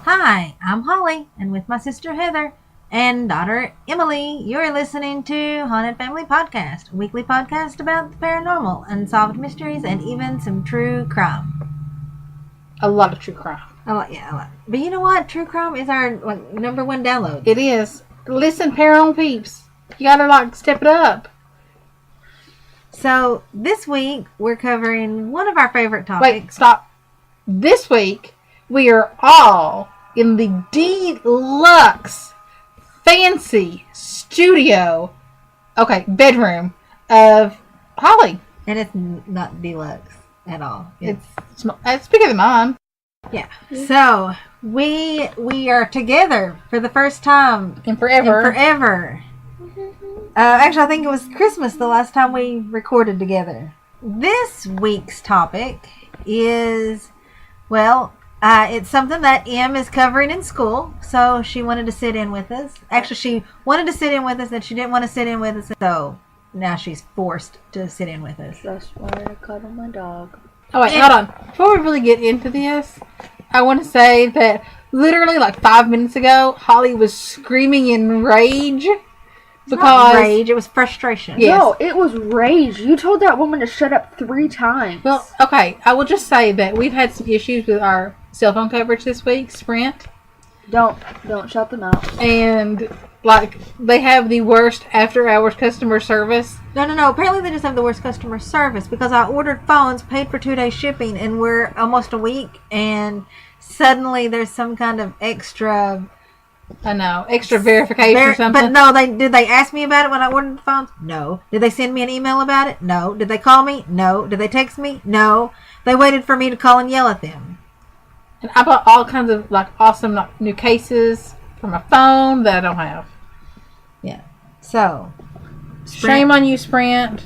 Hi, I'm Holly, and with my sister Heather and daughter Emily, you're listening to Haunted Family Podcast, a weekly podcast about the paranormal, unsolved mysteries, and even some true crime. A lot of true crime. A lot. But you know what? True crime is our number one download. It is. Listen, paranormal peeps, you gotta step it up. So this week we're covering one of our favorite topics. Wait, stop. This week we are all in the deluxe, fancy studio, bedroom of Holly. And it's not deluxe at all. It's bigger than mine. Yeah. So we are together for the first time in forever. Actually, I think it was Christmas the last time we recorded together. This week's topic is, it's something that Em is covering in school, so she wanted to sit in with us. Actually, she wanted to sit in with us, and she didn't want to sit in with us, so now she's forced to sit in with us. That's why I cuddle my dog. Oh, wait, hold on. Before we really get into this, I want to say that literally 5 minutes ago, Holly was screaming in rage. Because rage, it was frustration. Yes. No, it was rage. You told that woman to shut up 3 times. Well, okay, I will just say that we've had some issues with our cell phone coverage this week, Sprint. Don't shut them out. And they have the worst after-hours customer service. No. Apparently they just have the worst customer service because I ordered phones, paid for 2 days shipping, and we're almost a week, and suddenly there's some kind of extra verification or something. But no, did they ask me about it when I ordered the phones? No. Did they send me an email about it? No. Did they call me? No. Did they text me? No. They waited for me to call and yell at them. And I bought all kinds of awesome new cases for my phone that I don't have. Yeah. So, shame on you, Sprint.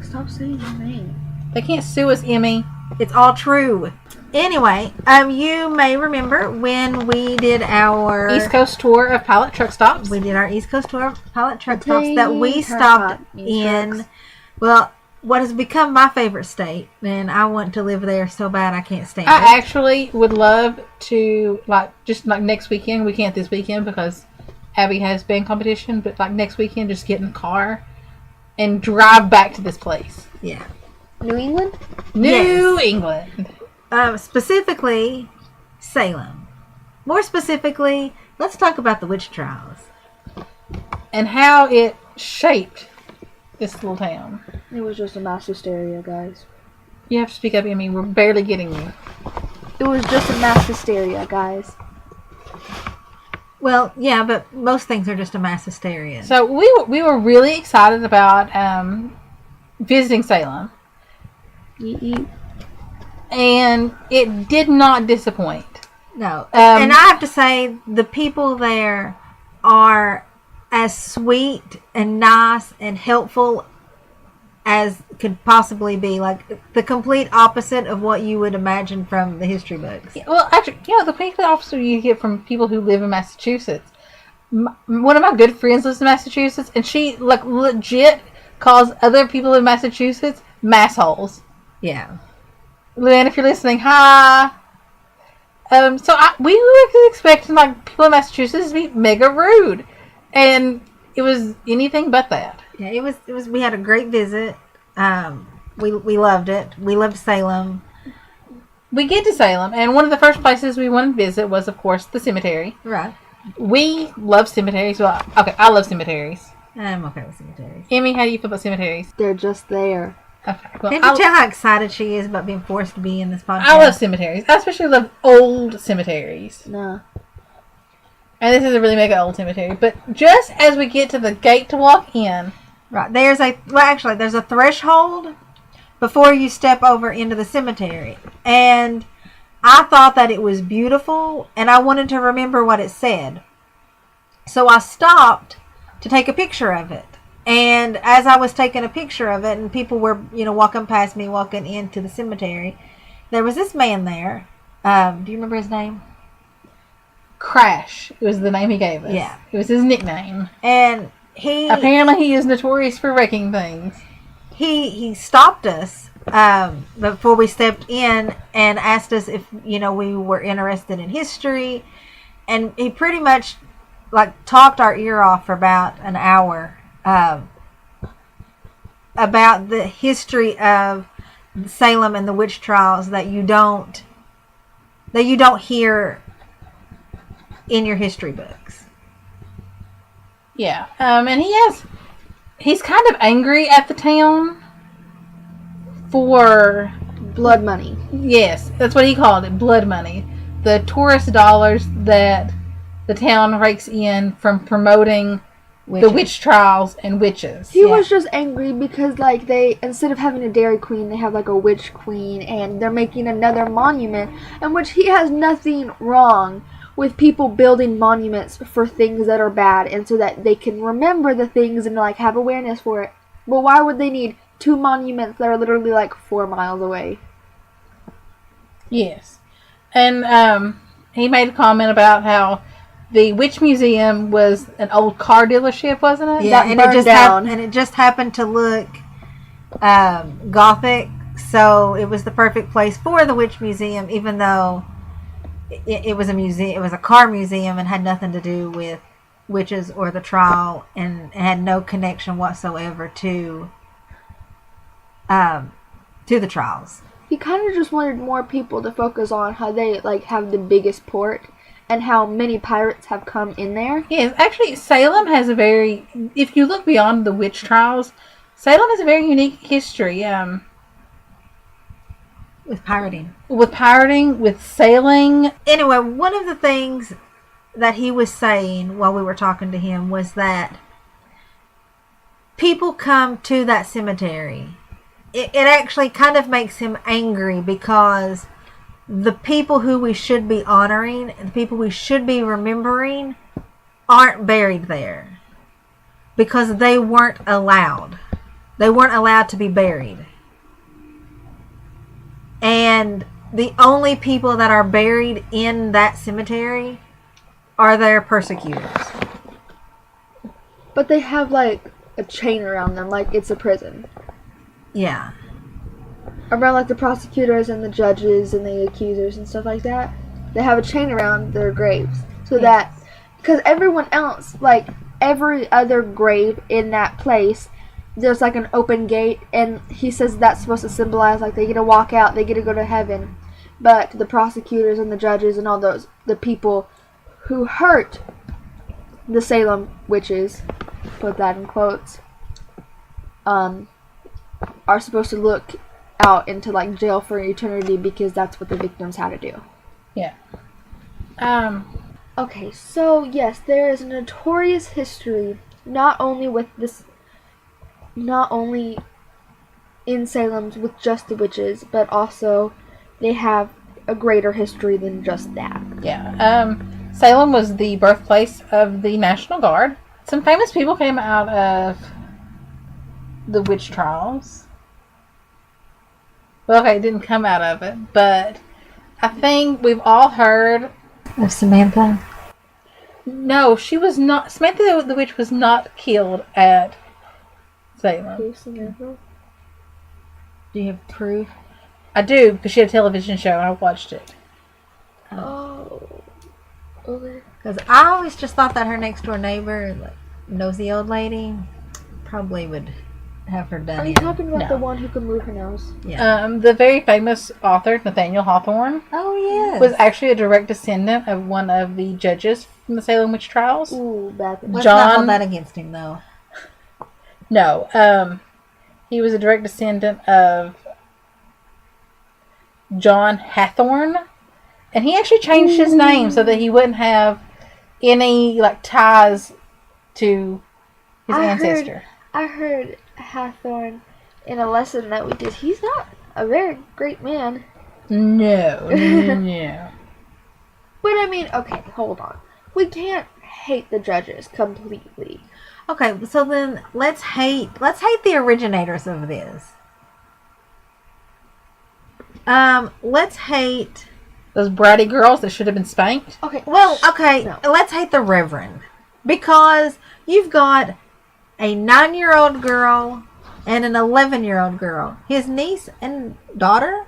Stop saying your name. They can't sue us, Emmy. It's all true. Anyway, you may remember when we did our East Coast tour of pilot truck stops. We did our East Coast tour of pilot truck stops that we stopped in. Well, what has become my favorite state, and I want to live there so bad I can't stand it. I actually would love to next weekend. We can't this weekend because Abby has band competition, but next weekend, just get in the car and drive back to this place. Yeah, New England. New England. Specifically, Salem. More specifically, let's talk about the witch trials. And how it shaped this little town. It was just a mass hysteria, guys. You have to speak up, Emmy. We're barely getting you. It was just a mass hysteria, guys. Well, yeah, but most things are just a mass hysteria. So we were really excited about visiting Salem. And it did not disappoint. No. And I have to say, the people there are as sweet and nice and helpful as could possibly be. The complete opposite of what you would imagine from the history books. Well, actually, the complete opposite you get from people who live in Massachusetts. One of my good friends lives in Massachusetts, and she legit calls other people in Massachusetts massholes. Yeah. Luann, if you're listening, hi. We were expecting people in Massachusetts to be mega rude, and it was anything but that. Yeah, it was. We had a great visit. We loved it. We loved Salem. We get to Salem, and one of the first places we wanted to visit was, of course, the cemetery. Right. We love cemeteries. Well, I love cemeteries. I'm okay with cemeteries. Emmy, how do you feel about cemeteries? They're just there. Okay, well, Can't you tell how excited she is about being forced to be in this podcast? I love cemeteries. I especially love old cemeteries. No. And this is a really mega old cemetery. But just as we get to the gate to walk in... Right. There's a threshold before you step over into the cemetery. And I thought that it was beautiful, and I wanted to remember what it said. So I stopped to take a picture of it. And as I was taking a picture of it, and people were, walking past me, walking into the cemetery, there was this man there. Do you remember his name? Crash. It was the name he gave us. Yeah. It was his nickname. And apparently he is notorious for wrecking things. He stopped us before we stepped in and asked us if we were interested in history, and he pretty much talked our ear off for about an hour about the history of Salem and the witch trials that you don't hear in your history books. Yeah, and he's kind of angry at the town for Blood money. Yes, that's what he called it, blood money. The tourist dollars that the town rakes in from promoting the witch trials and witches. He was just angry because, they, instead of having a Dairy Queen, they have, a Witch Queen, and they're making another monument, in which he has nothing wrong with people building monuments for things that are bad, and so that they can remember the things and, have awareness for it. But why would they need 2 monuments that are literally, 4 miles away? Yes. And, he made a comment about how the Witch Museum was an old car dealership, wasn't it? Yeah, and it just happened to look Gothic, so it was the perfect place for the Witch Museum, even though it was a museum. It was a car museum and had nothing to do with witches or the trial, and had no connection whatsoever to the trials. He kind of just wanted more people to focus on how they have the biggest port and how many pirates have come in there. Yes, actually, Salem has a very, if you look beyond the witch trials, Salem has a very unique history. With pirating. With sailing. Anyway, one of the things that he was saying while we were talking to him was that people come to that cemetery. It actually kind of makes him angry because the people who we should be honoring, the people we should be remembering, aren't buried there because they weren't allowed. They weren't allowed to be buried. And the only people that are buried in that cemetery are their persecutors. But they have a chain around them, it's a prison. Yeah. Around the prosecutors and the judges and the accusers and stuff like that. They have a chain around their graves. So that, because everyone else, every other grave in that place, there's an open gate, and he says that's supposed to symbolize they get to walk out, they get to go to heaven. But the prosecutors and the judges and all those, the people who hurt the Salem witches, put that in quotes, are supposed to look out into jail for eternity because that's what the victims had to do. Yeah. Okay, so yes, there is a notorious history not only in Salem with just the witches, but also they have a greater history than just that. Yeah. Salem was the birthplace of the National Guard. Some famous people came out of the witch trials. Well, okay, it didn't come out of it, but I think we've all heard of Samantha. No, she was not. Samantha the witch was not killed at Salem. Who's Samantha? Do you have proof? I do, because she had a television show and I watched it. Oh. Okay. Because I always just thought that her next door neighbor, nosy old lady, probably would have her done. Are you talking about the one who could move her nose? Yeah. The very famous author, Nathaniel Hawthorne, yes, was actually a direct descendant of one of the judges from the Salem witch trials. Ooh, bad thing. Let's not hold that against him, though. No. He was a direct descendant of John Hathorne, and he actually changed his name so that he wouldn't have any ties to his ancestor. I heard Hathorne in a lesson that we did. He's not a very great man. No. But I mean, okay, hold on. We can't hate the judges completely. Okay, so then let's hate the originators of this. Let's hate those bratty girls that should have been spanked. Okay. Well, okay, no. Let's hate the Reverend, because you've got a 9-year-old girl and an 11-year-old girl, his niece and daughter,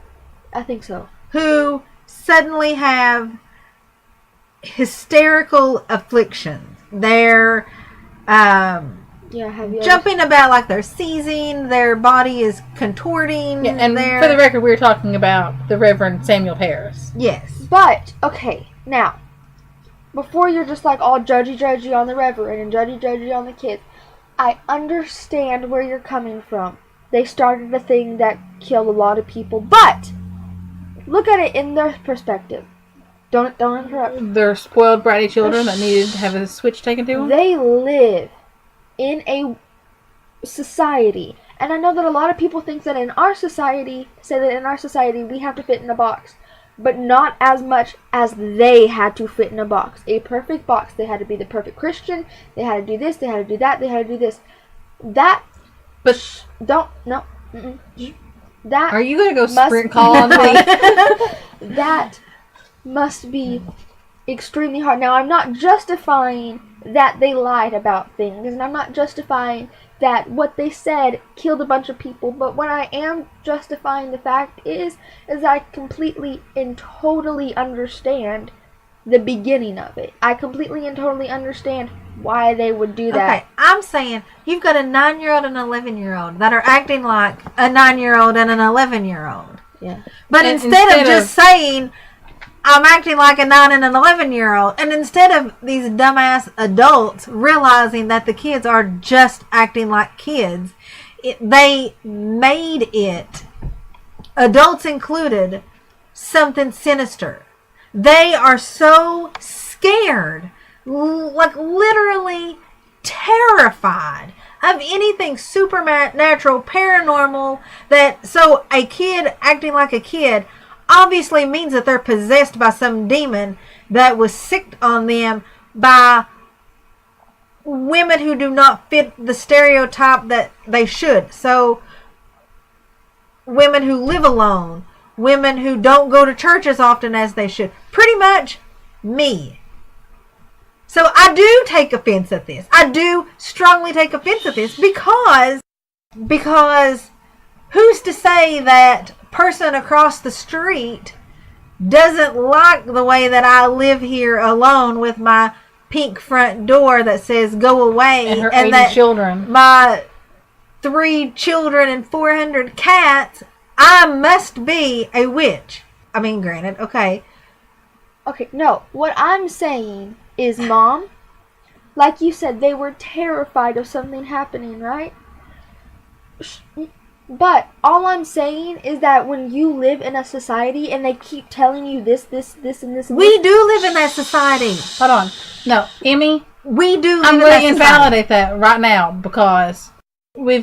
I think so. who suddenly have hysterical afflictions. They're Yeah, have you jumping about like they're seizing, their body is contorting. Yeah, and for the record, we were talking about the Reverend Samuel Harris. Yes. But, okay, now, before you're just like all judgy on the Reverend and judgy on the kids, I understand where you're coming from. They started a thing that killed a lot of people, but look at it in their perspective. Don't interrupt. They're spoiled, bratty children that needed to have a switch taken to them. They live in a society, and I know that a lot of people think that in our society, we have to fit in a box, but not as much as they had to fit in a box. A perfect box. They had to be the perfect Christian. They had to do this. They had to do that. They had to do this. That. But Don't. No. Mm-mm. That. Are you going to go sprint call on me? That must be extremely hard. Now, I'm not justifying that they lied about things, and I'm not justifying that what they said killed a bunch of people, but what I am justifying the fact is I completely and totally understand the beginning of it. I completely and totally understand why they would do that. Okay, I'm saying you've got a 9-year-old and an 11-year-old that are acting like a 9-year-old and an 11-year-old. Yeah. But instead of just saying, I'm acting like a 9 and an 11-year-old, and instead of these dumbass adults realizing that the kids are just acting like kids, they made it, adults included, something sinister. They are so scared, like literally terrified of anything supernatural, paranormal, that so a kid acting like a kid obviously means that they're possessed by some demon that was sicked on them by women who do not fit the stereotype that they should. So, women who live alone, women who don't go to church as often as they should. Pretty much me. So, I do take offense at this. I do strongly take offense at this because who's to say that person across the street doesn't like the way that I live here alone with my pink front door that says go away, and her and 80 that children, my 3 children and 400 cats, I must be a witch. I mean, granted, okay. Okay, no. What I'm saying is, Mom, like you said, they were terrified of something happening, right? But all I'm saying is that when you live in a society and they keep telling you this, and this, We do live in that society. hold on. No, Emmy, We do live I'm in going that to society. invalidate that right now because we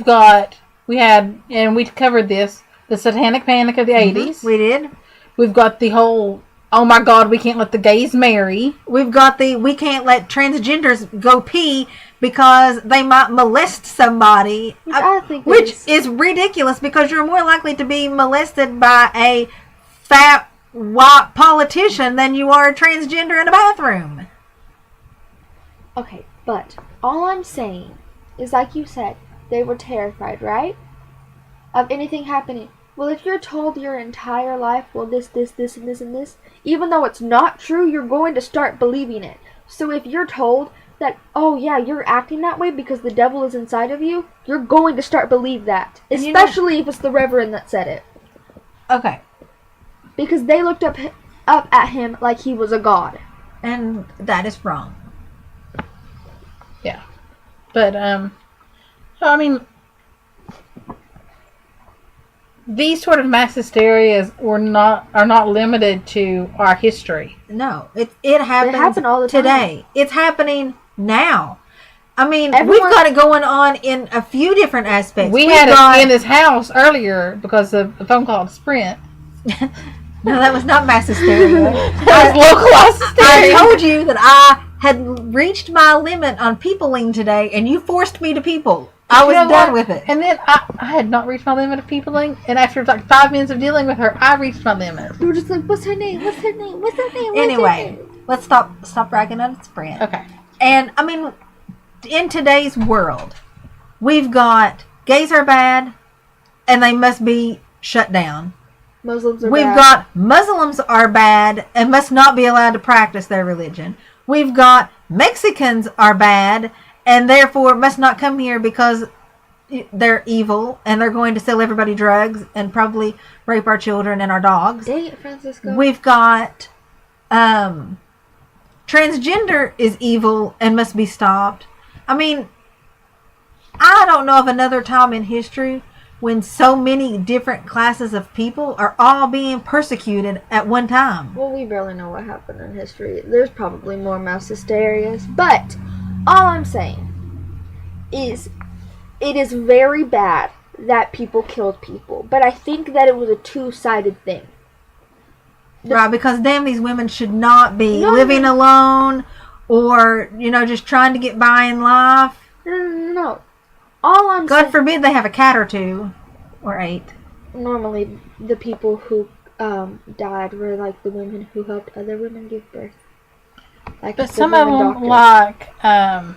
had, and we covered this, the satanic panic of the 80s. We did. We've got the whole, oh my God, we can't let the gays marry. We've got we can't let transgenders go pee because they might molest somebody. Which is ridiculous because you're more likely to be molested by a fat white politician than you are a transgender in a bathroom. Okay, but all I'm saying is, like you said, they were terrified, right? Of anything happening. Well, if you're told your entire life, well, this, and this, even though it's not true, you're going to start believing it. So if you're told that, oh yeah, you're acting that way because the devil is inside of you, you're going to start believe that. Especially if it's the Reverend that said it. Okay. Because they looked up at him like he was a god. And that is wrong. Yeah. But, so I mean, these sort of mass hysterias are not limited to our history. No, it happens happen all the time. today. It's happening now. I mean, Everyone- we've got it going on in a few different aspects. We We've had got- it in this house earlier because of a phone call to Sprint. No, that was not mass hysteria. That was localized I hysteria. told you that I had reached my limit on peopling today, and you forced me to people. I was You know done what? with it. And then I had not reached my limit of peopling, and after like 5 minutes of dealing with her, I reached my limit. You were just like, what's her name? What's her name? What's her name? What's her Anyway, name? let's stop bragging on Sprint. Okay. And I mean, in today's world, we've got gays are bad, and they must be shut down. Muslims are We've bad. got Muslims are bad and must not be allowed to practice their religion. We've got Mexicans are bad and therefore must not come here because they're evil and they're going to sell everybody drugs and probably rape our children and our dogs. Dang it, Francisco. We've got transgender is evil and must be stopped. I mean, I don't know of another time in history when so many different classes of people are all being persecuted at one time. Well, we barely know what happened in history. There's probably more mass hysterias. But all I'm saying is it is very bad that people killed people. But I think that it was a two-sided thing. Right, because damn, these women should not be No, living no. alone or, just trying to get by in life. No. All I'm God saying... forbid they have a cat or two. Or 8. Normally, the people who died were like the women who helped other women give birth. Like But the some of women them, doctors.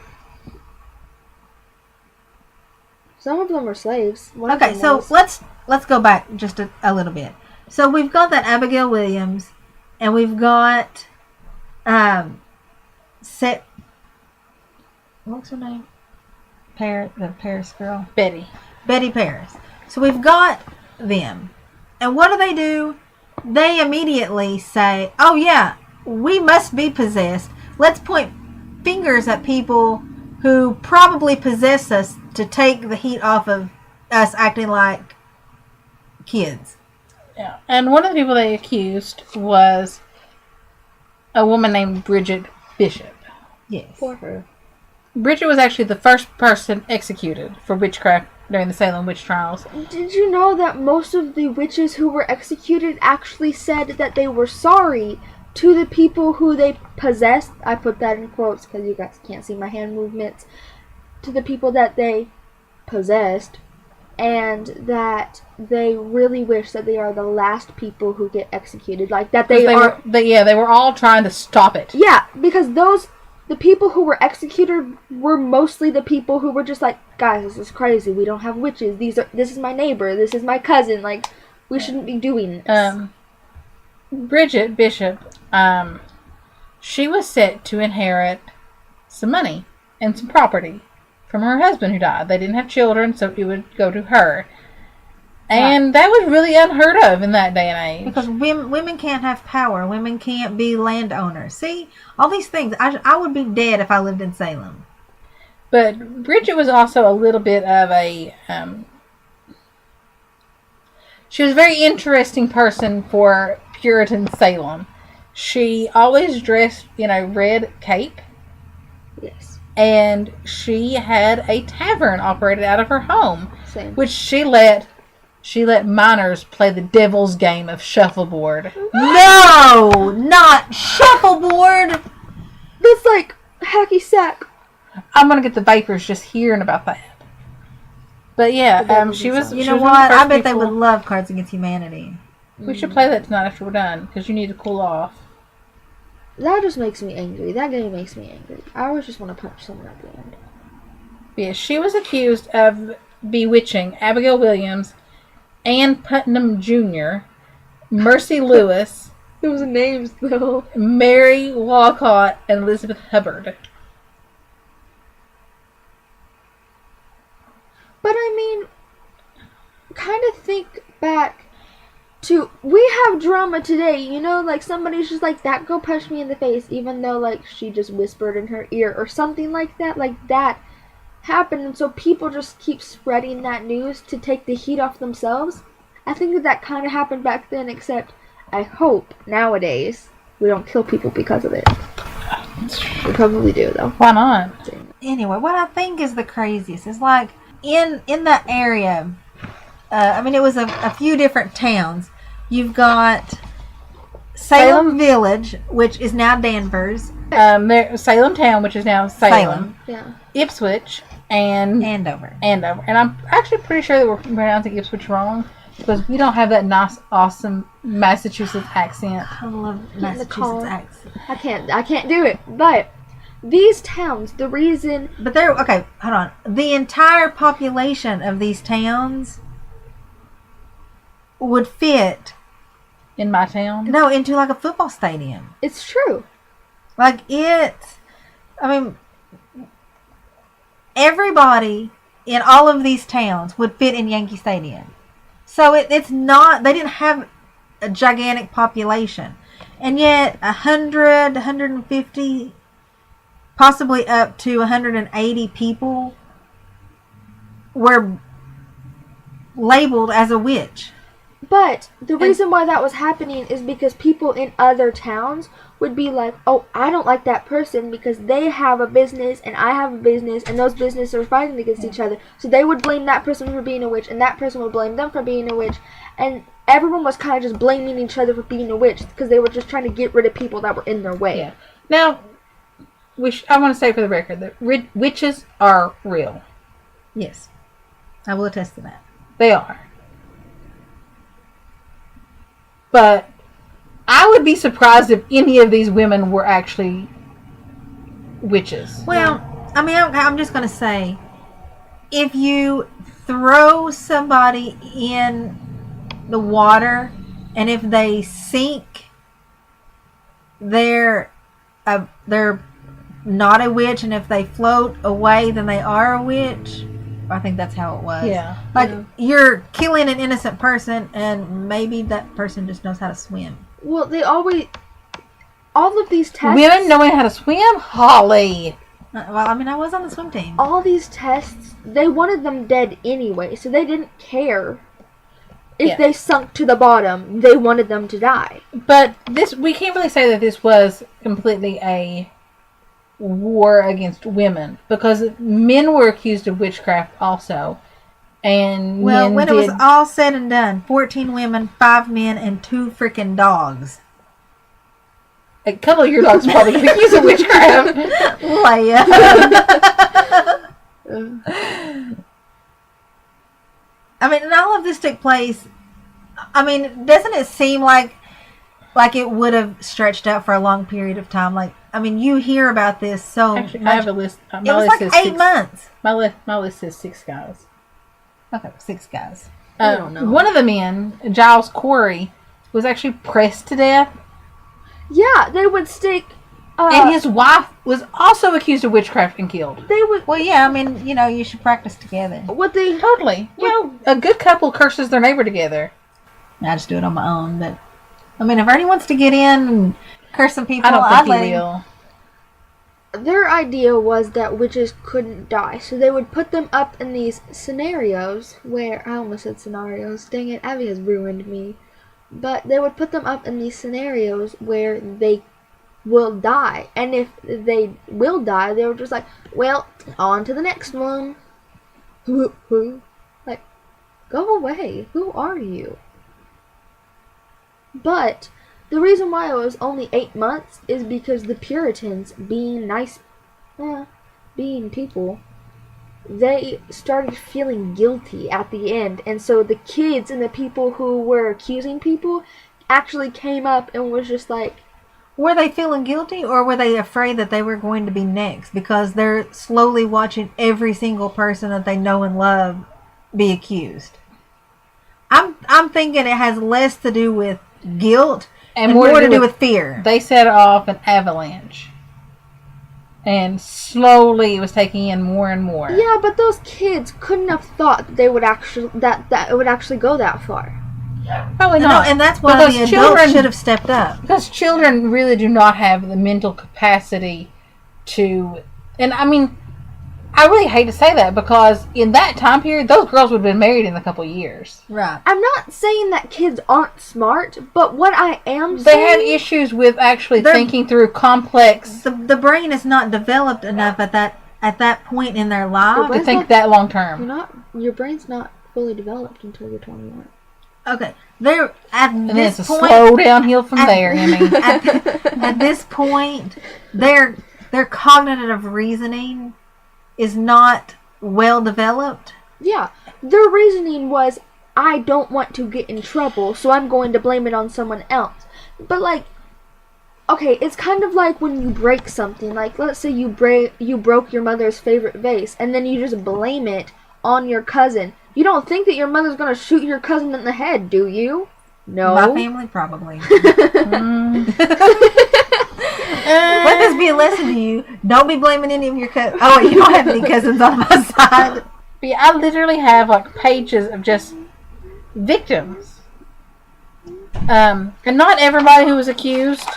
Some of them were slaves. One of Okay, them so was. let's go back just a little bit. So we've got that Abigail Williams, and we've got what's her name? The Paris girl, Betty Paris. So we've got them, and what do? They immediately say, "Oh yeah, we must be possessed. Let's point fingers at people who probably possess us to take the heat off of us acting like kids." Yeah. And one of the people they accused was a woman named Bridget Bishop. Yes. For her. Bridget was actually the first person executed for witchcraft during the Salem witch trials. Did you know that most of the witches who were executed actually said that they were sorry to the people who they possessed? I put that in quotes because you guys can't see my hand movements. To the people that they possessed, and that they really wish that they are the last people who get executed. Like that they were all trying to stop it. Yeah, because the people who were executed were mostly the people who were just like, guys, this is crazy. We don't have witches. This is my neighbor. This is my cousin. Like, we shouldn't be doing this. Bridget Bishop, she was set to inherit some money and some property from her husband who died. They didn't have children, so it would go to her. And that was really unheard of in that day and age. Because women can't have power. Women can't be landowners. See? All these things. I would be dead if I lived in Salem. But Bridget was also a little bit of a... she was a very interesting person for Puritan Salem. She always dressed in a red cape. Yes. And she had a tavern operated out of her home. Same. Which she let minors play the devil's game of shuffleboard. No! Not shuffleboard! That's like hacky sack. I'm gonna get the vapors just hearing about that. But yeah, she was. You she know was one of what? the I first bet they people- would love Cards Against Humanity. We should play that tonight after we're done because you need to cool off. That just makes me angry. That game makes me angry. I always just want to punch someone at the end. Yeah, she was accused of bewitching Abigail Williams, Ann Putnam Jr., Mercy Lewis, Those names, though. Mary Walcott, and Elizabeth Hubbard. But I mean, kind of think back to, we have drama today, you know, like somebody's just like, that girl punched me in the face, even though like she just whispered in her ear or something like that happened, and so people just keep spreading that news to take the heat off themselves. I think that kind of happened back then, except I hope nowadays we don't kill people because of it. We probably do, though. Why not? Anyway, what I think is the craziest is like in that area. I mean, it was a few different towns. You've got Salem Village, which is now Danvers. Salem Town, which is now Salem. Yeah. Ipswich and Andover. And I'm actually pretty sure that we're pronouncing Ipswich wrong because we don't have that nice, awesome Massachusetts accent. I love Massachusetts accent. I can't do it. But these towns, the reason... But they're... Okay, hold on. The entire population of these towns would fit... In my town? No, into like a football stadium. It's true. Like it's... I mean... Everybody in all of these towns would fit in Yankee Stadium. So it's not... They didn't have a gigantic population. And yet 100, 150... possibly up to 180 people were labeled as a witch. But the reason why that was happening is because people in other towns would be like, oh, I don't like that person because they have a business and I have a business and those businesses are fighting against each other. So they would blame that person for being a witch and that person would blame them for being a witch. And everyone was kind of just blaming each other for being a witch because they were just trying to get rid of people that were in their way. Yeah. Now... I want to say for the record that witches are real. Yes. I will attest to that. They are. But I would be surprised if any of these women were actually witches. Well, I mean, I'm just going to say, if you throw somebody in the water and if they sink, they're not a witch, and if they float away, then they are a witch. I think that's how it was. Yeah. Like, you're killing an innocent person, and maybe that person just knows how to swim. Well, they always... All of these tests... Women knowing how to swim? Holly! Well, I mean, I was on the swim team. All these tests, they wanted them dead anyway, so they didn't care. If they sunk to the bottom, they wanted them to die. But we can't really say that this was completely a war against women, because men were accused of witchcraft also, and well, when it was all said and done, 14 women, 5 men, and 2 freaking dogs. A couple of your dogs probably get accused of witchcraft. Leia. I mean, and all of this took place. I mean, doesn't it seem like it would have stretched out for a long period of time? Like, I mean, you hear about this so Actually, much. I have a list. It was like 8 months. My list says 6 guys. Okay, 6 guys. I don't know. One of the men, Giles Corey, was actually pressed to death. Yeah, they would stick... and his wife was also accused of witchcraft and killed. They would... Well, yeah, I mean, you should practice together. What they... Totally. A good couple curses their neighbor together. I just do it on my own, but... I mean, if Ernie wants to get in and curse some people, I don't think he will. Their idea was that witches couldn't die, so they would put them up in these scenarios where... I almost said scenarios. Dang it, Abby has ruined me. But they would put them up in these scenarios where they will die. And if they will die, they were just like, well, on to the next one. Like, go away. Who are you? But the reason why it was only 8 months is because the Puritans, being nice, being people, they started feeling guilty at the end. And so the kids and the people who were accusing people actually came up and was just like... Were they feeling guilty, or were they afraid that they were going to be next? Because they're slowly watching every single person that they know and love be accused. I'm thinking it has less to do with guilt and more to do with fear. They set off an avalanche. And slowly it was taking in more and more. Yeah, but those kids couldn't have thought that they would actually that it would actually go that far. Probably not. No, and that's why the adults should have stepped up. Because children really do not have the mental capacity to... And I mean, I really hate to say that, because in that time period, those girls would have been married in a couple of years. Right. I'm not saying that kids aren't smart, but what I am saying... They have issues with actually thinking through complex... The brain is not developed enough at that point in their life to think that long term. Your brain's not fully developed until you're 21. Okay. They're at and this then it's point... a slow downhill from there, Emmy. At this point, their cognitive reasoning is not well developed. Yeah. Their reasoning was, I don't want to get in trouble, so I'm going to blame it on someone else. But, like, okay, it's kind of like when you break something. Like, let's say you broke your mother's favorite vase, and then you just blame it on your cousin. You don't think that your mother's gonna shoot your cousin in the head, do you? No. My family probably. Let this be a lesson to you. Don't be blaming any of your cousins. Oh, wait, you don't have any cousins on my side. But yeah, I literally have like pages of just victims. And not everybody who was accused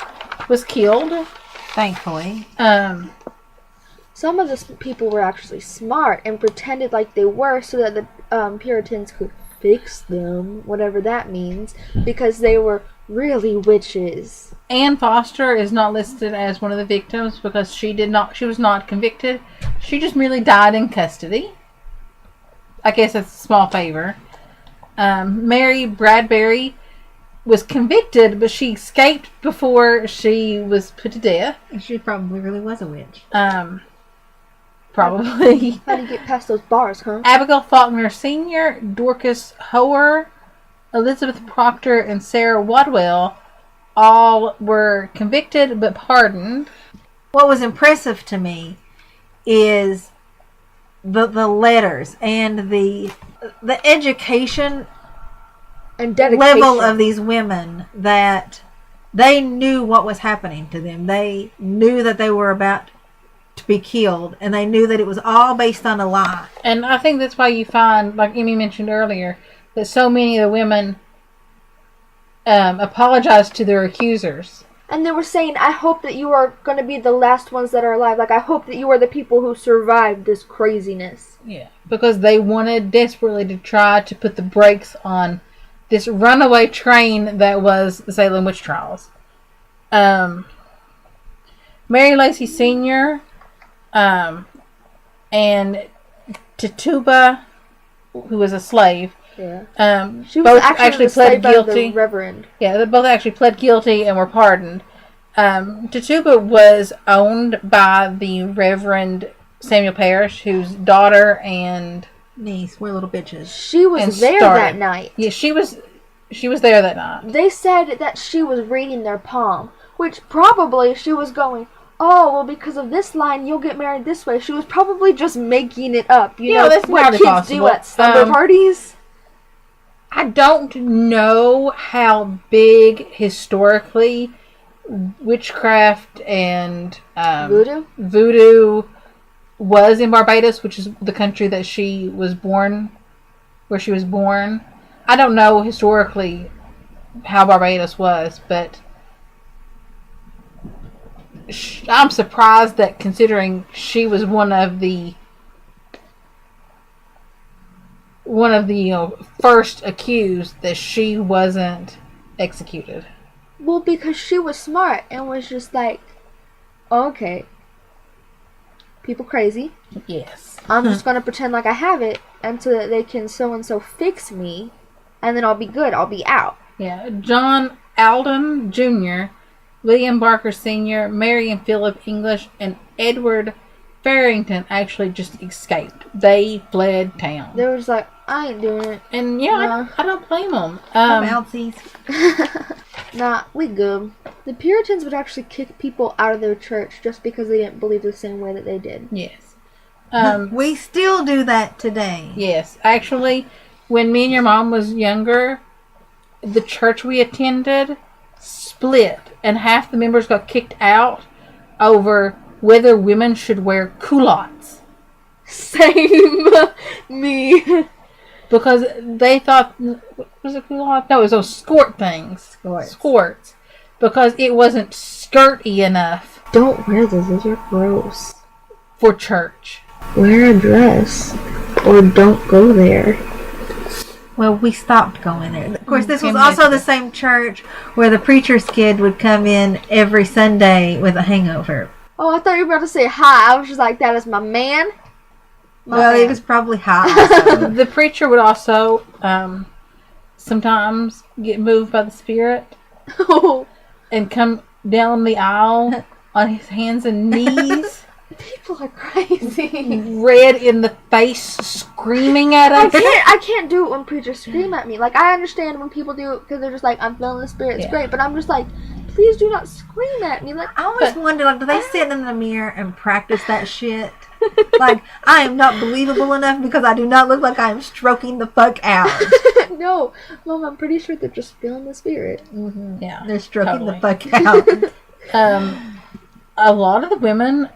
was killed. Thankfully. Some of the people were actually smart and pretended like they were so that the Puritans could fix them, whatever that means, because they were really witches. Anne Foster is not listed as one of the victims because she was not convicted. She just merely died in custody. I guess that's a small favor. Mary Bradbury was convicted, but she escaped before she was put to death. She probably really was a witch. Probably. How do you get past those bars, huh? Abigail Faulkner Sr., Dorcas Hoer, Elizabeth Proctor, and Sarah Wadwell all were convicted but pardoned. What was impressive to me is the letters and the education And dedication. level of these women, that they knew what was happening to them. They knew that they were about to be killed, and they knew that it was all based on a lie. And I think that's why you find, like Amy mentioned earlier, that so many of the women apologized to their accusers. And they were saying, I hope that you are going to be the last ones that are alive. Like, I hope that you are the people who survived this craziness. Yeah, because they wanted desperately to try to put the brakes on this runaway train that was the Salem witch trials. Mary Lacey Sr. And Tituba, who was a slave, She was both actually pled by guilty. the Reverend. Yeah, they both actually pled guilty and were pardoned. Tituba was owned by the Reverend Samuel Parrish, whose daughter and Niece, we're little bitches. She was there that night. Yeah, she was there that night. They said that she was reading their palm, which probably she was going, oh, well, because of this line, you'll get married this way. She was probably just making it up. You know, that's what entirely kids possible. do at slumber parties. I don't know how big historically witchcraft and voodoo was in Barbados, which is the country that she was born, where she was born. I don't know historically how Barbados was, but I'm surprised that, considering she was one of the first accused, that she wasn't executed. Well, because she was smart and was just like, okay, people crazy. Yes. I'm just going to pretend like I have it, and so that they can so-and-so fix me, and then I'll be good. I'll be out. Yeah. John Alden Jr., William Barker Sr., Mary and Philip English, and Edward Farrington actually just escaped. They fled town. They were just like, I ain't doing it. And yeah, I don't blame them. Outsies. Nah, we good. The Puritans would actually kick people out of their church just because they didn't believe the same way that they did. Yes. We still do that today. Yes. Actually, when me and your mom was younger, the church we attended split, and half the members got kicked out over whether women should wear culottes. Same. Me. Because they thought, was it culotte? No, it was those skirt things. Skirts. Because it wasn't skirty enough. Don't wear those are gross. For church. Wear a dress. Or don't go there. Well, we stopped going there. Of course, this was also the same church where the preacher's kid would come in every Sunday with a hangover. Oh, I thought you were about to say hi. I was just like, that is my man. Well, it was probably hot. The preacher would also sometimes get moved by the Spirit and come down the aisle on his hands and knees. People are crazy. Red in the face, screaming at us. I can't do it when preachers scream at me. Like, I understand when people do it because they're just like, I'm feeling the Spirit. It's great. But I'm just like, please do not scream at me. Like, I always wonder, like, do they sit in the mirror and practice that shit? Like, I am not believable enough because I do not look like I am stroking the fuck out. No, Mom, I'm pretty sure they're just feeling the spirit. Mm-hmm. Yeah, They're stroking totally. the fuck out. A lot of the women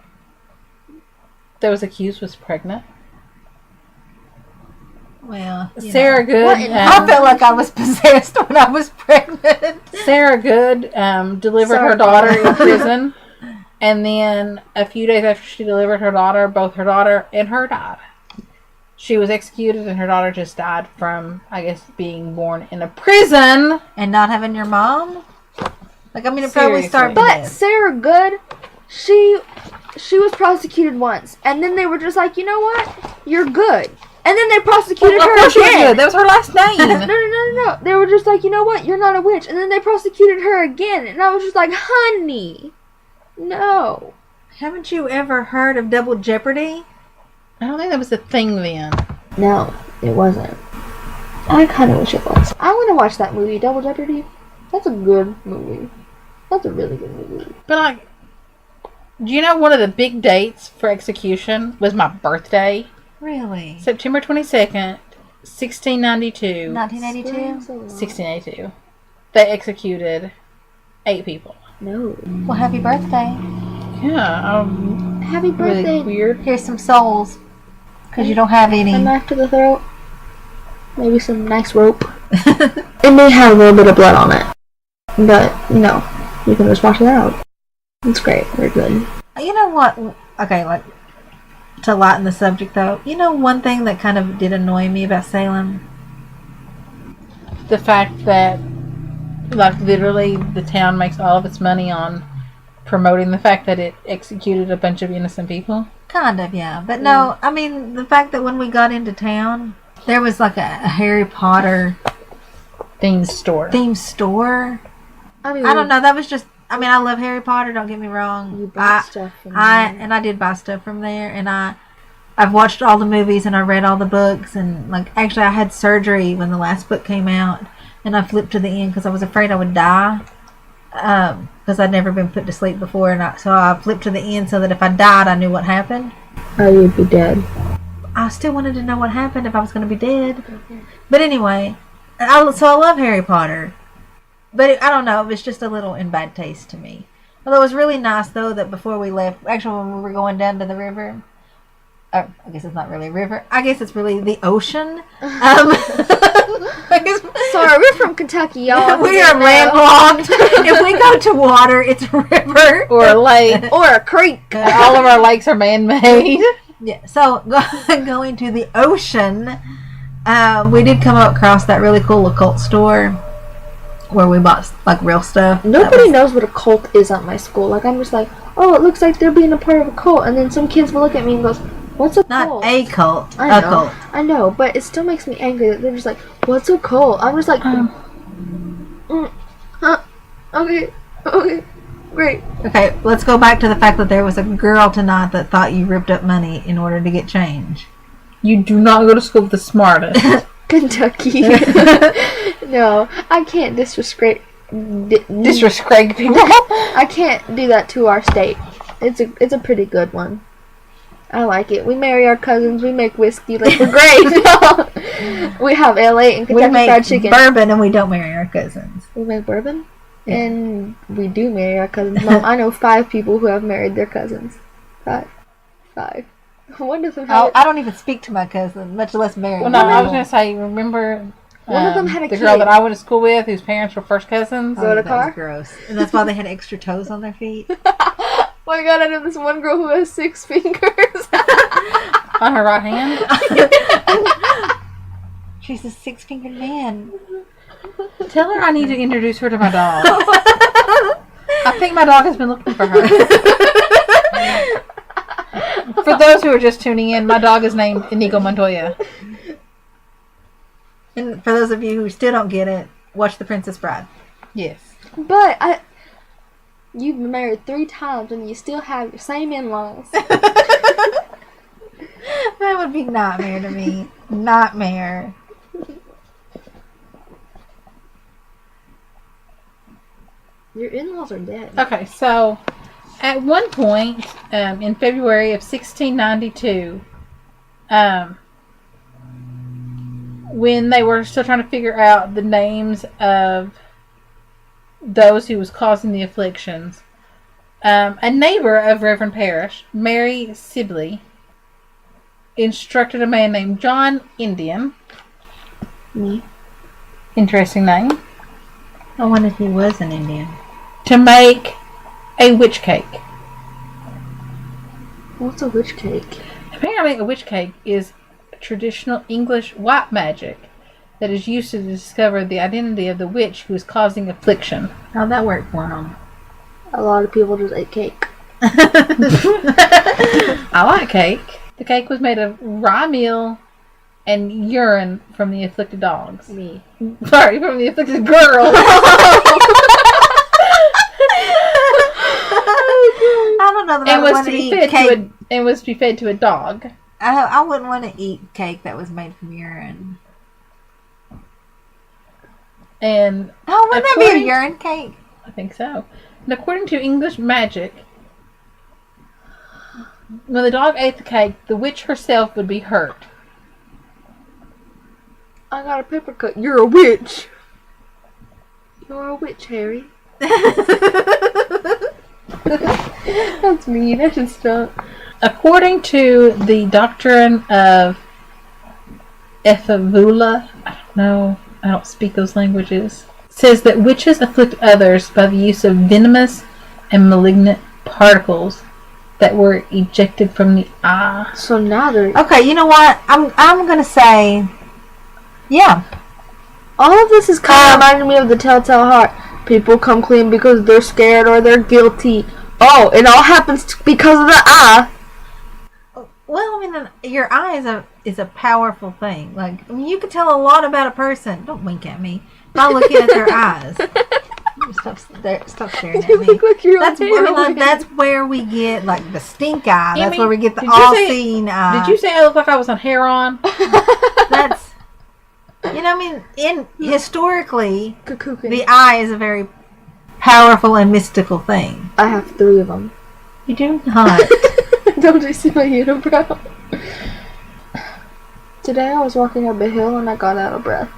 that was accused was pregnant. Well, Sarah Good. I felt like I was possessed when I was pregnant. Sarah Good delivered her daughter in prison, and then a few days after she delivered her daughter, both her daughter and her died. She was executed, and her daughter just died from, I guess, being born in a prison And not having your mom? Like, I mean, it probably Seriously. started But with Sarah Good, she was prosecuted once, and then they were just like, you know what? You're good. And then they prosecuted her course she was again. good. That was her last No, name. no. They were just like, you know what? You're not a witch. And then they prosecuted her again. And I was just like, honey, no. Haven't you ever heard of Double Jeopardy? I don't think that was a thing then. No, it wasn't. I kind of wish it was. I want to watch that movie, Double Jeopardy. That's a good movie. That's a really good movie. But, like, do you know one of the big dates for execution was my birthday? Really? September 22nd, 1692. 1982? 1682. They executed 8 people. No. Well, happy birthday. Yeah, Happy birthday. really weird. Here's some souls. Because you don't have any. A knife to the throat. Maybe some nice rope. It may have a little bit of blood on it. But, no. You can just wash it out. It's great. They're good. You know what? Okay, like, to lighten the subject, though. You know one thing that kind of did annoy me about Salem? The fact that, like, literally the town makes all of its money on promoting the fact that it executed a bunch of innocent people. Kind of, yeah. But no, I mean, the fact that when we got into town, there was like a Harry Potter Themed store. I mean, I don't know. That was just. I mean, I love Harry Potter. Don't get me wrong. You bought stuff from I did buy stuff from there, and I've watched all the movies and I read all the books, and like actually I had surgery when the last book came out, and I flipped to the end because I was afraid I would die, because I'd never been put to sleep before, and so I flipped to the end so that if I died, I knew what happened. Oh, you'd be dead. I still wanted to know what happened if I was going to be dead, but anyway, so I love Harry Potter. But I don't know, it was just a little in bad taste to me. Although it was really nice, though, that before we left, actually when we were going down to the river, I guess it's not really a river, I guess it's really the ocean. Sorry, we're from Kentucky, y'all. We are landlocked. If we go to water, it's a river. Or a lake. Or a creek. All of our lakes are man-made. Yeah, so going to the ocean, we did come across that really cool occult store where we bought like real stuff. Nobody knows what a cult is at my school. Like, I'm just like, oh, it looks like they're being a part of a cult. And then some kids will look at me and goes, what's a cult? Not a cult. I A know, cult. I know, but it still makes me angry that they're just like, what's a cult? I'm just like, okay, great. Okay, let's go back to the fact that there was a girl tonight that thought you ripped up money in order to get change. You do not go to school with the smartest. Kentucky. No, I can't disrespect Disrespect people. I can't do that to our state. It's a pretty good one. I like it. We marry our cousins. We make whiskey. Like, we're great. We have LA and We Kentucky make Fried Chicken. bourbon and we don't marry our cousins. We make bourbon? Yeah. And we do marry our cousins. Mom, I know 5 people who have married their cousins. 5. One of them had I don't even speak to my cousin, much less marry Well, them. no, I was going to say, remember One of them had a the girl kid. that I went to school with whose parents were first cousins? Go to that was car? gross. And that's why they had extra toes on their feet. Oh my god, I know this one girl who has 6 fingers. On her right hand? She's a 6-fingered man. Tell her I need to introduce her to my dog. I think my dog has been looking for her. For those who are just tuning in, my dog is named Inigo Montoya. And for those of you who still don't get it, watch The Princess Bride. Yes. But you've been married 3 times and you still have your same in-laws. That would be nightmare to me. Nightmare. Your in-laws are dead. Okay, so at one point in February of 1692, when they were still trying to figure out the names of those who was causing the afflictions, a neighbor of Reverend Parrish, Mary Sibley, instructed a man named John Indian. Me. Interesting name. I wonder if he was an Indian. To make a witch cake. What's a witch cake? Apparently, a witch cake is traditional English white magic that is used to discover the identity of the witch who is causing affliction. How'd that work for him? A lot of people just ate cake. I like cake. The cake was made of rye meal and urine from the afflicted dogs. Me. Sorry, from the afflicted girl. I don't know that I and would was want to to be eat fed cake. to be fed to a dog. I wouldn't want to eat cake that was made from urine. And Oh, wouldn't that be a urine cake? I think so. And according to English magic, when the dog ate the cake, the witch herself would be hurt. I got a paper cut. You're a witch. You're a witch, Harry. That's mean. I should stop. According to the doctrine of Ephevula, I don't know, I don't speak those languages, says that witches afflict others by the use of venomous and malignant particles that were ejected from the eye. So now they're... Okay, you know what? I'm gonna say, yeah. All of this is kind of reminding me of the Telltale Heart. People come clean because they're scared or they're guilty. Oh, it all happens because of the eye. Well, I mean, your eye is a powerful thing. Like, I mean, you can tell a lot about a person. Don't wink at me. By looking at their eyes. Stop staring at You me. look like you're That's where we get like the stink eye. That's Amy, where we get the did you say- all-seeing eye. Did you say I look like I was on heroin? That's, you know, I mean, historically, Cuckoo. the eye is a very powerful and mystical thing. I have 3 of them. You do not. Don't you see my unibrow? Today I was walking up a hill and I got out of breath.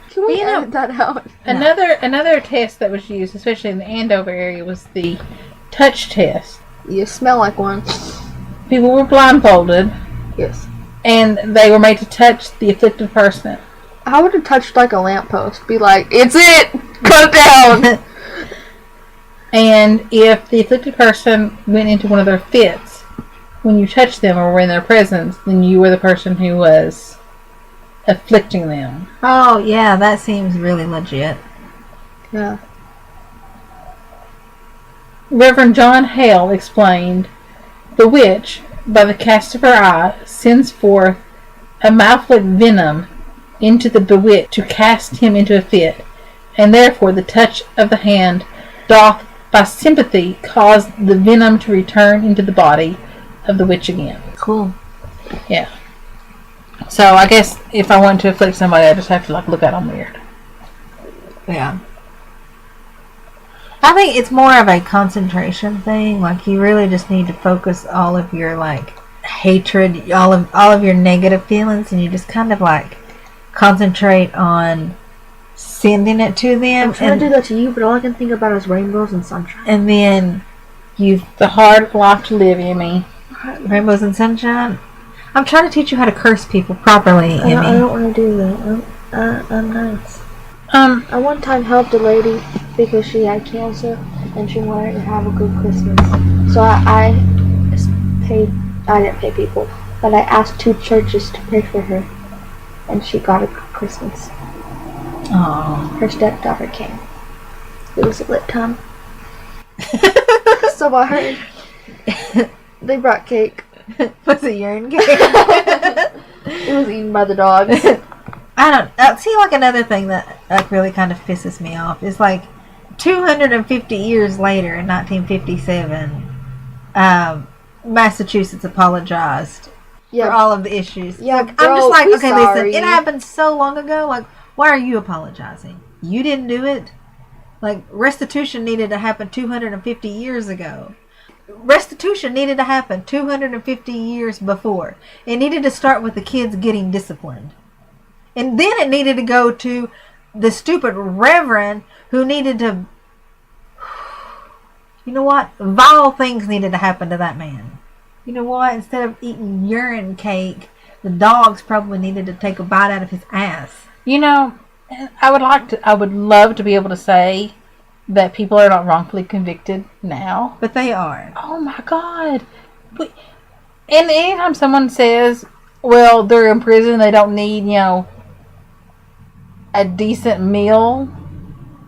Can we edit that out? Another test that was used, especially in the Andover area, was the touch test. You smell like one. People were blindfolded, Yes. and they were made to touch the afflicted person. I would have touched like a lamppost. Be like, it's it! Cut it down! And if the afflicted person went into one of their fits, when you touched them or were in their presence, then you were the person who was afflicting them. Oh, yeah, that seems really legit. Yeah. Reverend John Hale explained, the witch, by the cast of her eye, sends forth a mouthful of venom into the bewitched to cast him into a fit, and therefore the touch of the hand doth by sympathy cause the venom to return into the body of the witch again. Cool. Yeah. So I guess if I want to afflict somebody, I just have to look at them weird. Yeah. I think it's more of a concentration thing. Like, you really just need to focus all of your hatred, all of your negative feelings, and you just kind of concentrate on sending it to them. I'm trying to do that to you, but all I can think about is rainbows and sunshine. And then The hard life to live, Emmy. rainbows and sunshine. I'm trying to teach you how to curse people properly, Emmy. I don't want to do that. I'm nice. I one time helped a lady because she had cancer and she wanted to have a good Christmas. So I didn't pay people, but I asked 2 churches to pray for her, and she got a good Christmas. Oh. Her stepdaughter came. It was a lit time. So I heard they brought cake. Was it urine cake? It was eaten by the dogs. I don't see, another thing that really kind of pisses me off is 250 years later in 1957, Massachusetts apologized for all of the issues. Yeah, I'm just we okay, sorry. listen, it happened so long ago. Why are you apologizing? You didn't do it. Like, restitution needed to happen 250 years ago. Restitution needed to happen 250 years before. It needed to start with the kids getting disciplined. And then it needed to go to the stupid reverend who needed to... You know what? Vile things needed to happen to that man. You know what? Instead of eating urine cake, the dogs probably needed to take a bite out of his ass. You know, I would love to be able to say that people are not wrongfully convicted now. But they are. Oh my God. And anytime someone says, well, they're in prison, they don't need, a decent meal.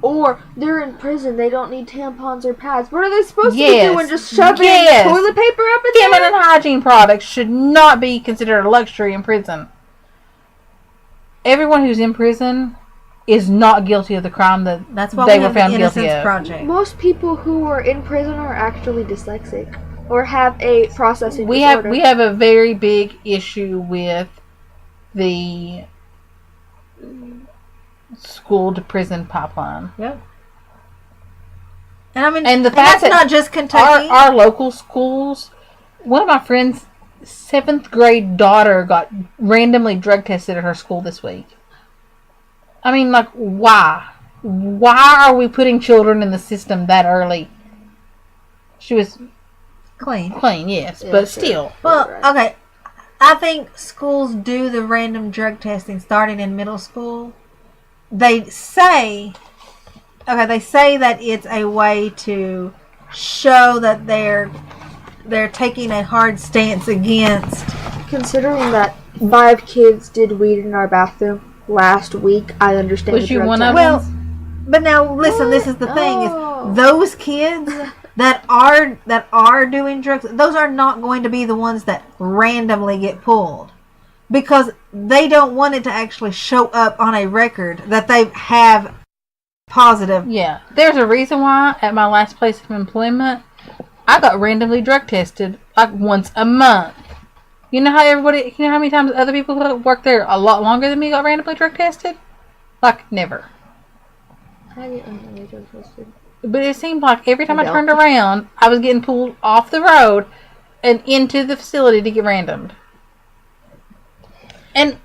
Or they're in prison, they don't need tampons or pads. What are they supposed to be Yes. doing? Just shoving Yes. toilet paper up in there? Feminine hygiene products should not be considered a luxury in prison. Everyone who's in prison is not guilty of the crime that That's why they we were have the found guilty Innocence of. Project. Most people who are in prison are actually dyslexic or have a processing We disorder. have a very big issue with the school to prison pipeline. Yep. And I mean, And the that's fact that not just Kentucky. Our local schools, one of my friends' 7th grade daughter got randomly drug tested at her school this week. I mean, like, why? Why are we putting children in the system that early? She was Clean. yes, Yeah, but sure. still. Well, Right. okay. I think schools do the random drug testing starting in middle school. They say that it's a way to show that they're taking a hard stance against. Considering that 5 kids did weed in our bathroom last week, I understand. Was the you drug one test. of Well, them? but now listen, this is the thing: Oh. is those kids that are doing drugs, those are not going to be the ones that randomly get pulled, because they don't want it to actually show up on a record that they have positive. Yeah. There's a reason why at my last place of employment, I got randomly drug tested like once a month. You know how many times other people who work there a lot longer than me got randomly drug tested? Like, never. I get randomly drug tested. But it seemed like every time I don't. turned around, I was getting pulled off the road and into the facility to get randomed. And,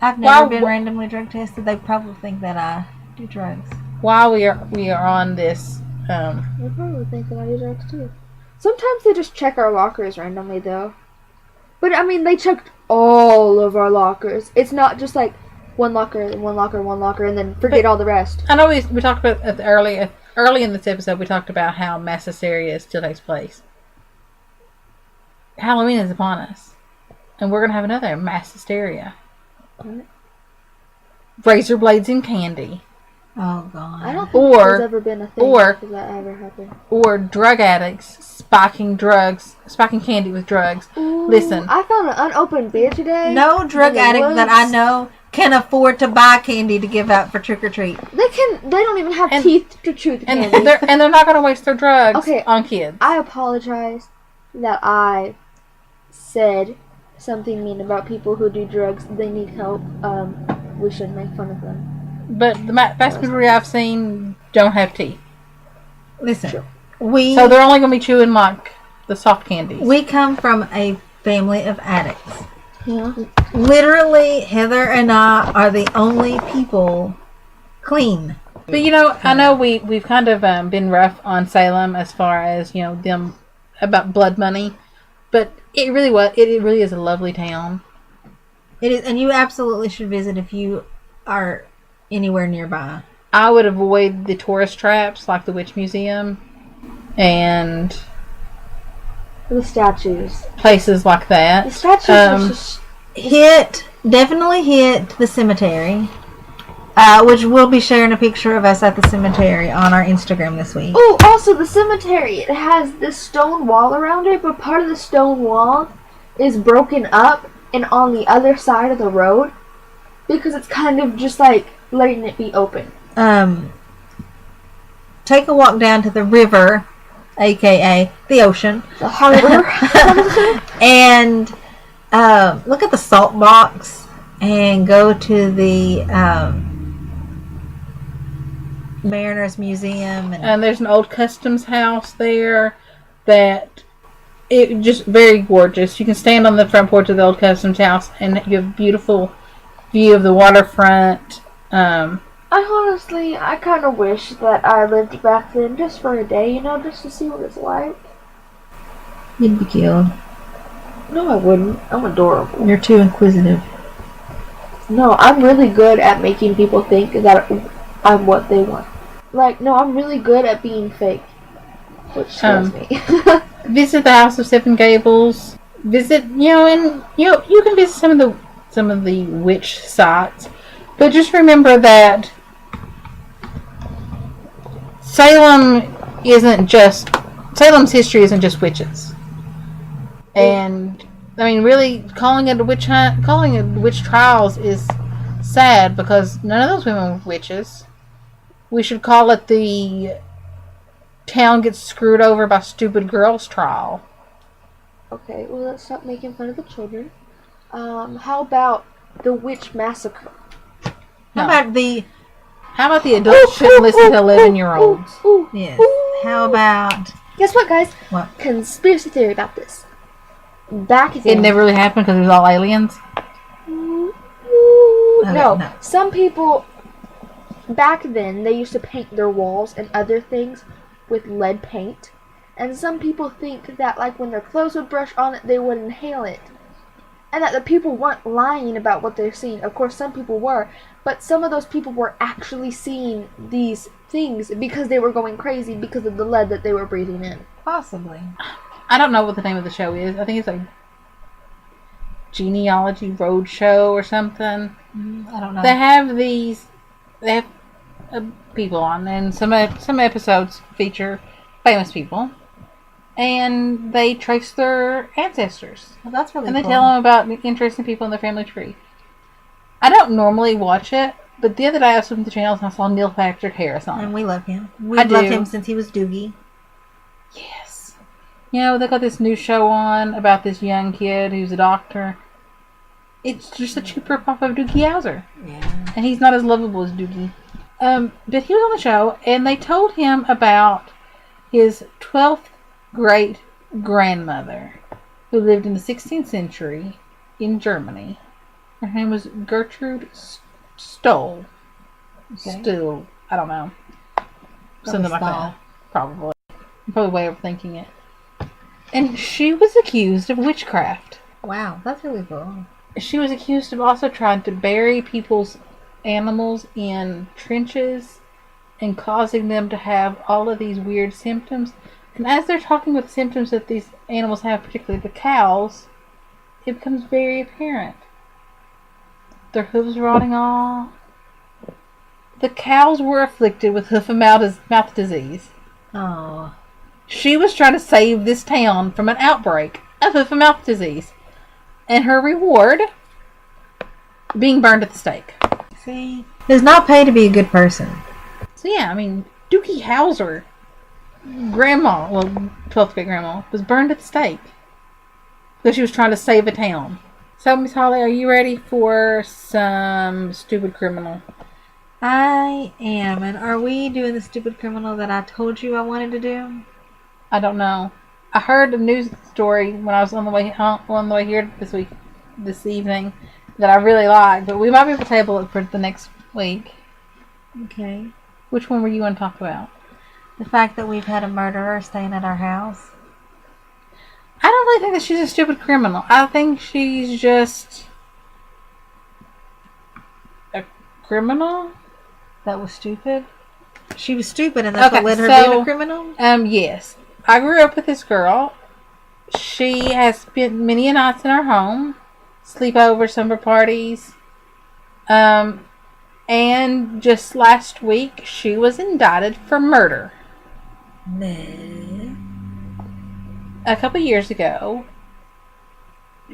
I've never Wow. been randomly drug tested. They probably think that I do drugs. while we are on this, They probably think that I do drugs too. Sometimes they just check our lockers randomly, though. But I mean, they checked all of our lockers. It's not just like one locker, and then forget all the rest. I know we talked about at the early in this episode, we talked about how mass hysteria still takes place. Halloween is upon us, and we're gonna have another mass hysteria. What? Razor blades and candy, Oh God. I don't think Or- there's ever been a thing or- that ever happened. or drug addicts spiking candy with drugs. Ooh, Listen. I found an unopened beer today. No drug in the addict that I woods. know can afford to buy candy to give out for trick or treat. They don't even have And- teeth to chew the And candy. they're not gonna waste their drugs Okay. on kids. I apologize that I said something mean about people who do drugs. They need help. We shouldn't make fun of them. But the vast majority I've seen don't have teeth, Listen, Sure. so they're only gonna be chewing like the soft candies. we come from a family of addicts. Yeah. Literally, Heather and I are the only people clean. But I know we've kind of been rough on Salem as far as them about blood money, but it really is a lovely town. It is, and you absolutely should visit if you are anywhere nearby. I would avoid the tourist traps like the Witch Museum and The statues. places like The that. statues are just. Definitely hit the cemetery, which we'll be sharing a picture of us at the cemetery on our Instagram this week. Oh, also the cemetery. It has this stone wall around it, but part of the stone wall is broken up and on the other side of the road because it's kind of just like letting it be open. Take a walk down to the river, aka the ocean, The harbor. and look at the salt box and go to the Mariners Museum. And there's an old customs house there that it just very gorgeous. You can stand on the front porch of the old customs house and you have a beautiful view of the waterfront. I kind of wish that I lived back then just for a day, just to see what it's like. You'd be killed. No, I wouldn't. I'm adorable. You're too inquisitive. No, I'm really good at making people think that I'm what they want. No, I'm really good at being fake, which scares me. Visit the House of Seven Gables. Visit, and you can visit some of the witch sites, but just remember that Salem's history isn't just witches. And I mean, really, calling it a witch hunt, calling it witch trials is sad because none of those women were witches. We should call it the town gets screwed over by stupid girls trial. Okay, well, let's stop making fun of the children. How about the witch massacre? How about the adults shouldn't listen to 11-year-olds? Yes. How about... Guess what, guys? What? Conspiracy theory about this. Back then... It never really happened because it was all aliens? No. Some people... Back then, they used to paint their walls and other things with lead paint. And some people think that, when their clothes would brush on it, they would inhale it. And that the people weren't lying about what they're seeing. Of course, some people were. But some of those people were actually seeing these things because they were going crazy because of the lead that they were breathing in. Possibly. I don't know what the name of the show is. I think it's like Genealogy Roadshow or something. I don't know. They have people on, and some episodes feature famous people, and they trace their ancestors. Well, that's really cool. cool. And they tell them about interesting people in their family tree. I don't normally watch it, but the other day I was flipping the channels and I saw Neil Patrick Harris on. And we love him. We've loved him since he was Doogie. Yes. They got this new show on about this young kid who's a doctor. It's just a cheaper pop of Doogie Howser. Yeah. And he's not as lovable as Doogie. But he was on the show, and they told him about his 12th great-grandmother who lived in the 16th century in Germany. Her name was Gertrude Stoll. Okay. Still, I don't know. Something like that. Probably. I'm probably way overthinking it. And she was accused of witchcraft. Wow, that's really cool. She was accused of also trying to bury people's animals in trenches and causing them to have all of these weird symptoms. And as they're talking about the symptoms that these animals have, particularly the cows, it becomes very apparent. Their hooves rotting off. The cows were afflicted with hoof and mouth disease. Oh. She was trying to save this town from an outbreak of hoof and mouth disease. And her reward, being burned at the stake. See? It does not pay to be a good person. So yeah, I mean, Doogie Howser, grandma, 12th great grandma, was burned at the stake. Because she was trying to save a town. So, Miss Holly, are you ready for some stupid criminal? I am. And are we doing the stupid criminal that I told you I wanted to do? I don't know. I heard a news story when I was on the way here this evening, that I really liked, but we might be able to table it for the next week. Okay. Which one were you going to talk about? The fact that we've had a murderer staying at our house. I don't really think that she's a stupid criminal. I think she's just a criminal. That was stupid? She was stupid and that's what led her being a criminal? Yes. I grew up with this girl. She has spent many nights in our home. Sleepover, summer parties. And just last week, she was indicted for murder. No. A couple years ago,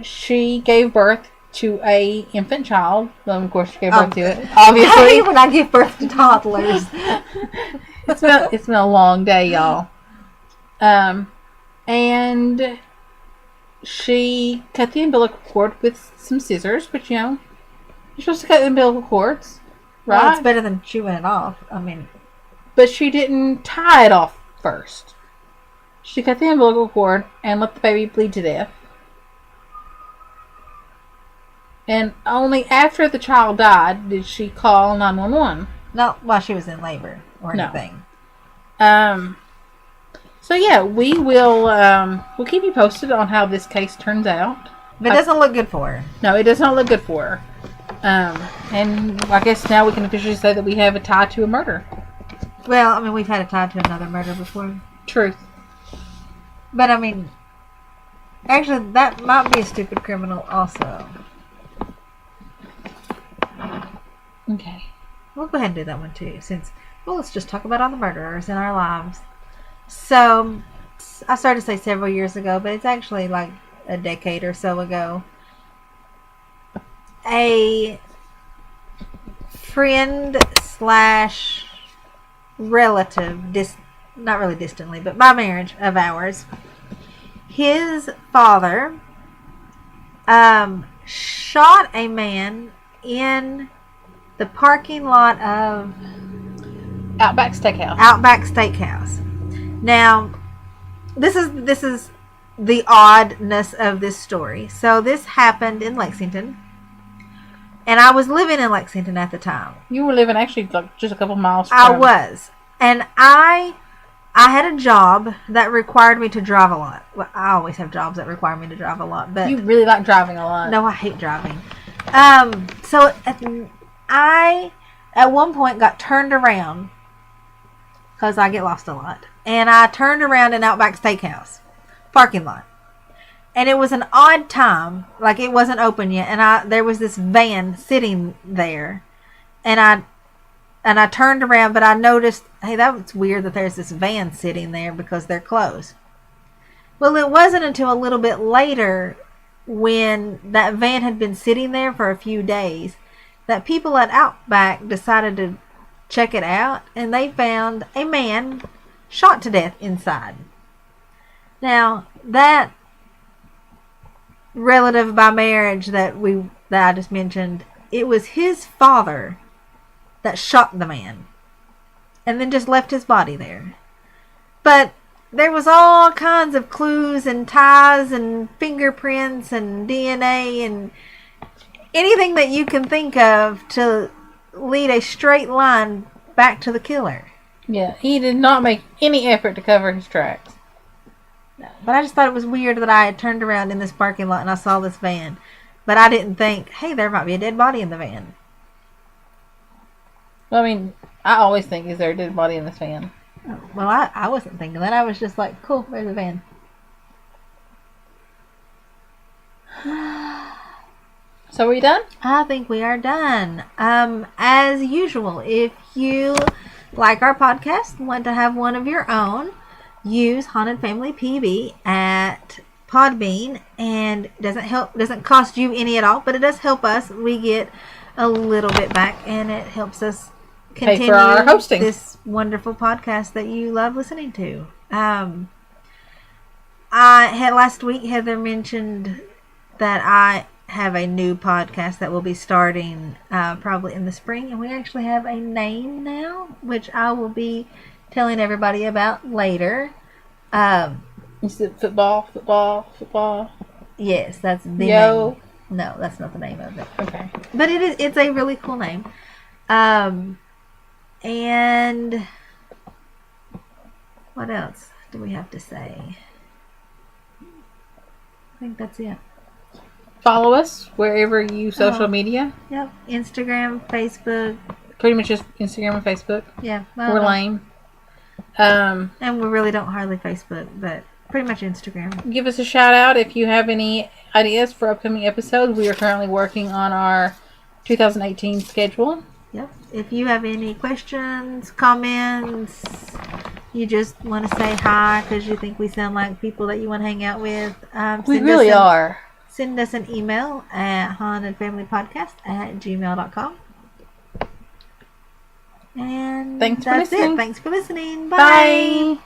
she gave birth to a infant child. Well, of course, she gave birth to it. Obviously, I hate when I give birth to toddlers. It's been a long day, y'all. And she cut the umbilical cord with some scissors, which, you're supposed to cut the umbilical cords, right? Well, it's better than chewing it off. I mean, but she didn't tie it off first. She cut the umbilical cord and let the baby bleed to death. And only after the child died did she call 911. Not while she was in labor or anything. So yeah, we'll keep you posted on how this case turns out. But it doesn't look good for her. No, it does not look good for her. And I guess now we can officially say that we have a tie to a murder. Well, I mean, we've had a tie to another murder before. Truth. But I mean, actually, that might be a stupid criminal also. Okay. We'll go ahead and do that one too, since, well, let's just talk about all the murderers in our lives. So, I started to say several years ago, but it's actually like a decade or so ago. A friend / relative, not really distantly, but by marriage of ours, his father shot a man in the parking lot of Outback Steakhouse. Now, this is the oddness of this story. So this happened in Lexington, and I was living in Lexington at the time. You were living actually like just a couple miles from... I was, and I had a job that required me to drive a lot. Well, I always have jobs that require me to drive a lot, but you really like driving a lot. No, I hate driving. So I at one point got turned around because I get lost a lot, and I turned around in Outback Steakhouse parking lot, and it was an odd time, like it wasn't open yet, and there was this van sitting there, and I turned around, but I noticed, hey, that's weird that there's this van sitting there because they're closed. Well, it wasn't until a little bit later, when that van had been sitting there for a few days, that people at Outback decided to check it out, and they found a man shot to death inside. Now, that relative by marriage that I just mentioned, it was his father that shot the man and then just left his body there. But there was all kinds of clues and ties and fingerprints and DNA and anything that you can think of to lead a straight line back to the killer. Yeah, he did not make any effort to cover his tracks. No, but I just thought it was weird that I had turned around in this parking lot and I saw this van. But I didn't think, hey, there might be a dead body in the van. Well, I mean, I always think, is there a dead body in this van? Oh, well, I wasn't thinking that. I was just like, cool, there's a van. So are we done? I think we are done. As usual, if you like our podcast and want to have one of your own, use Haunted Family PB at Podbean, and doesn't cost you any at all, but it does help us. We get a little bit back, and it helps us continue pay for our hosting. This wonderful podcast that you love listening to. Last week Heather mentioned that I have a new podcast that will be starting probably in the spring, and we actually have a name now, which I will be telling everybody about later. You said football. Yes, that's the name. No, that's not the name of it. Okay. But it's a really cool name. And what else do we have to say? I think that's it. Follow us wherever you social media. Yep. Instagram, Facebook. Pretty much just Instagram and Facebook. Yeah. We're lame. And we really don't hardly Facebook, but pretty much Instagram. Give us a shout out if you have any ideas for upcoming episodes. We are currently working on our 2018 schedule. Yep. If you have any questions, comments, you just want to say hi because you think we sound like people that you want to hang out with. We really are. Send us an email at hauntedfamilypodcast@gmail.com. And thanks for that's listening. it. Thanks for listening. Bye.